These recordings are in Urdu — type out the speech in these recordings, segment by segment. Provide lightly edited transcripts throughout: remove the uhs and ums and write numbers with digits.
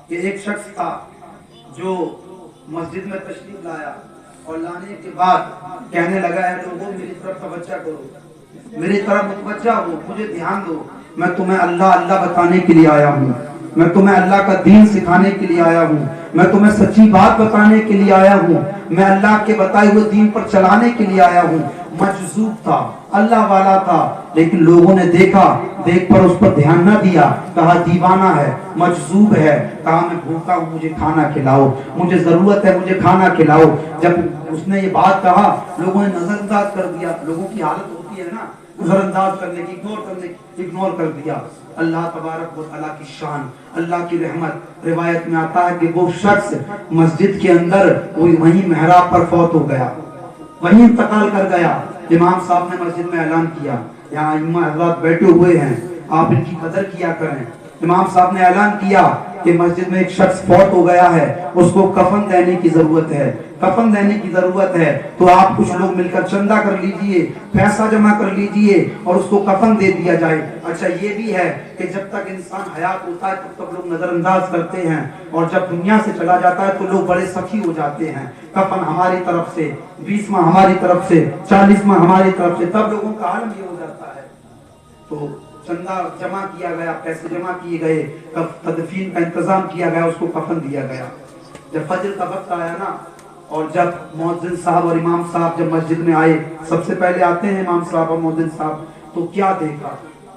کہ ایک شخص تھا جو مسجد میں تشریف لایا اور لانے کے بعد کہنے لگا ہے لوگوں میری طرف توجہ کرو، میری طرف متوجہ ہو، مجھے دھیان دو، میں تمہیں اللہ اللہ بتانے کے لیے آیا ہوں، میں تمہیں اللہ کا دین سکھانے کے لیے آیا ہوں، میں تمہیں سچی بات بتانے کے لیے آیا ہوں، میں اللہ کے بتائے ہوئے دین پر چلانے کے لیے آیا ہوں۔ مجذوب تھا، اللہ والا تھا، لیکن لوگوں نے دیکھ پر اس پر دھیان نہ دیا، کہا دیوانہ ہے، مجذوب ہے، کہا میں بھوکا ہوں، مجھے کھانا کھلاؤ، مجھے ضرورت ہے، مجھے کھانا کھلاؤ۔ جب اس نے یہ بات کہا لوگوں نے نظر انداز کر دیا، لوگوں کی حالت ہوتی ہے نا نظر انداز کرنے کی، اگنور کر دیا۔ اللہ تبارک و تعالیٰ کی شان، اللہ کی رحمت، روایت میں آتا ہے کہ وہ شخص مسجد کے اندر وہیں محراب پر فوت ہو گیا، وہیں انتقال کر گیا۔ امام صاحب نے مسجد میں اعلان کیا، یہاں ائمہ حضرات بیٹھے ہوئے ہیں، آپ ان کی قدر کیا کریں۔ امام صاحب نے اعلان کیا کہ مسجد میں ایک شخص فوت ہو گیا ہے، اس کو کفن دینے کی ضرورت ہے، کفن دینے کی ضرورت ہے، تو آپ کچھ لوگ مل کر چندہ کر لیجئے، پیسہ جمع کر لیجئے اور اس کو کفن دے دیا جائے۔ اچھا یہ بھی ہے کہ جب تک انسان حیات ہوتا ہے تب تک لوگ نظر انداز کرتے ہیں، اور جب دنیا سے چلا جاتا ہے تو لوگ بڑے سخی ہو جاتے ہیں، کفن ہماری طرف سے، 20واں ہماری طرف سے، 40واں ہماری طرف سے، تب لوگوں کا حال یہ ہو جاتا ہے۔ تو چندہ جمع کیا گیا، پیسے جمع کیے گئے، تدفین کا انتظام کیا گیا، اس کو کفن دیا گیا۔ جب فجر کا وقت آیا نا، اور جب مؤذن صاحب اور امام صاحب جب مسجد میں آئے، سب سے پہلے آتے ہیں امام صاحب اور مؤذن صاحب، تو کیا دیکھا،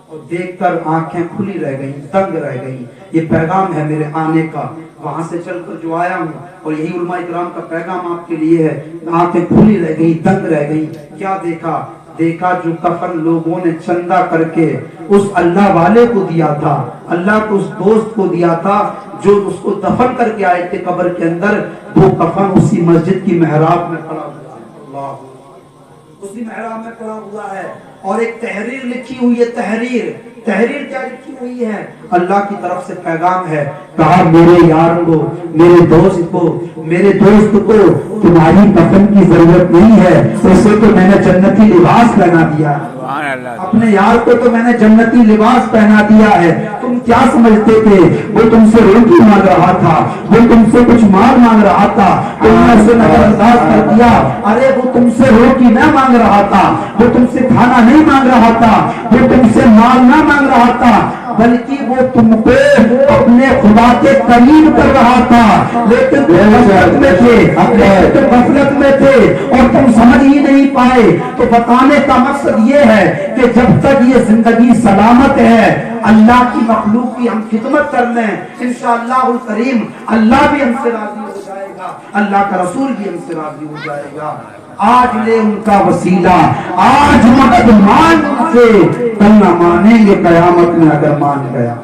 اور دیکھ کر آنکھیں کھلی رہ گئیں، دنگ رہ گئیں، یہ پیغام ہے میرے آنے کا، وہاں سے چل کر جو آیا ہوں، اور یہی علماء اکرام کا پیغام آپ کے لیے ہے۔ آنکھیں کھلی رہ گئی، دنگ رہ گئی۔ کیا دیکھا جو کفن لوگوں نے چندہ کر کے اس اللہ والے کو دیا تھا، اللہ کو اس دوست کو دیا تھا جو اس کو دفن کر کے آئے تھے قبر کے اندر، وہ کفن اسی مسجد کی محراب میں پڑا ہوا ہے، اللہ اسی محراب میں پڑا ہوا ہے۔ اور ایک تحریر لکھی ہوئی ہے، تحریر کیا لکھی ہوئی ہے؟ اللہ کی طرف سے پیغام ہے، کہا میرے یار کو، میرے دوست کو تمہاری کفن کی ضرورت نہیں ہے، اسے تو میں نے جنتی لباس پہنا دیا ہے، اپنے یار کو تو میں نے جنتی لباس پہنا دیا ہے۔ تم کیا سمجھتے تھے وہ تم سے روٹی مانگ رہا تھا، وہ تم سے کچھ مال مانگ رہا تھا، تم نے اسے نظر انداز کر دیا۔ ارے وہ تم سے روٹی نہ مانگ رہا تھا، وہ تم سے کھانا نہیں مانگ رہا تھا، وہ تم سے مال نہ مانگ رہا تھا، بلکہ وہ تم کو اپنے خدا کے قریب کر رہا تھا، لیکن تم غفلت میں تھے اور تم سمجھ ہی نہیں پائے۔ تو بتانے کا مقصد یہ ہے کہ جب تک یہ زندگی سلامت ہے، اللہ کی مخلوق کی ہم خدمت کر لیں، انشاءاللہ الکریم اللہ بھی ہم سے راضی ہو جائے گا، اللہ کا رسول بھی ہم سے راضی ہو جائے گا۔ آج لے ان کا وسیلہ، آج مدد مان ان سے، کل نہ مانیں گے قیامت میں اگر مان گیا۔